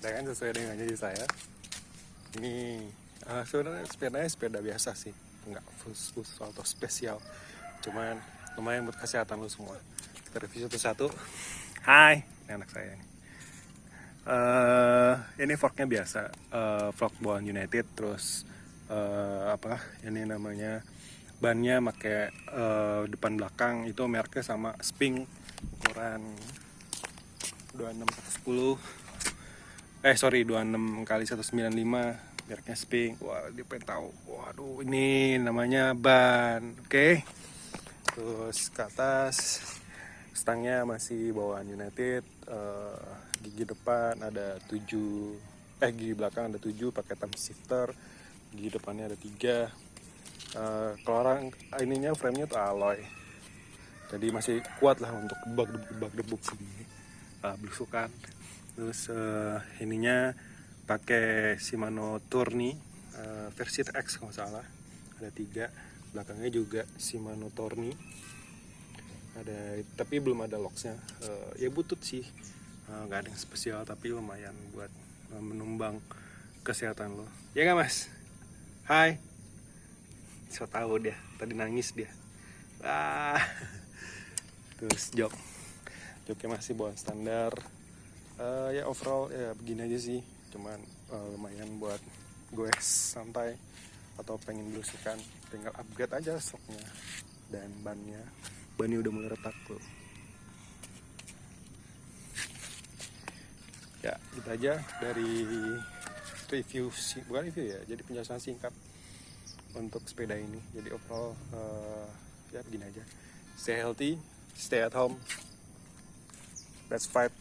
dengan sesuai dengan janji saya. Ini sebenarnya sepeda biasa sih, nggak khusus atau spesial, cuman lumayan buat kesehatan lu semua. Kita review satu-satu. Hai, ini anak saya nih. Ini vlognya biasa, vlog Bawang United. Terus ini namanya bannya pakai depan belakang itu mereknya sama Sping, ukuran 26/10. 26 kali 195, mereknya Sping. Wah, dia pengen tahu. Waduh, ini namanya ban. Oke. Terus ke atas stangnya masih Bawang United. Gigi depan ada 7, gigi belakang ada 7 pakai thumb shifter. Gigi depannya ada 3. Keluaran ininya, framenya tuh alloy, jadi masih kuat lah untuk debak-debuk sini, belusukan. Terus ininya pakai Shimano Tourney, versi X kalau nggak salah, ada 3. Belakangnya juga Shimano Tourney, ada, tapi belum ada locksnya. Ya butut sih, nggak ada yang spesial, tapi lumayan buat menumbang kesehatan lo, ya nggak mas? Hai, so tahu dia tadi nangis dia. Terus joknya masih bawaan standar. Ya overall ya begini aja sih, cuman lumayan buat gue santai atau pengen belusukan, tinggal upgrade aja stoknya dan bannya udah mulai retak tuh. Ya gitu aja dari review sih, bukan review ya, jadi penjelasan singkat untuk sepeda ini. Jadi overall ya begini aja. Stay healthy, stay at home, let's fight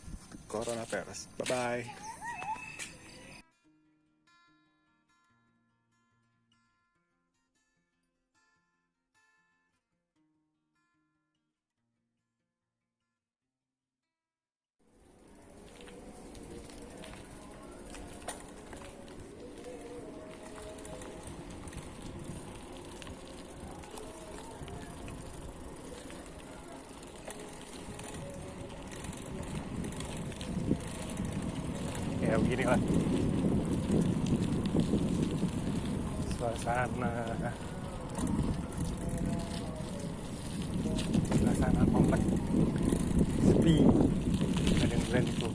coronavirus. Bye bye. Ya beginilah suasana komplek, sepi, ada yang brand itu.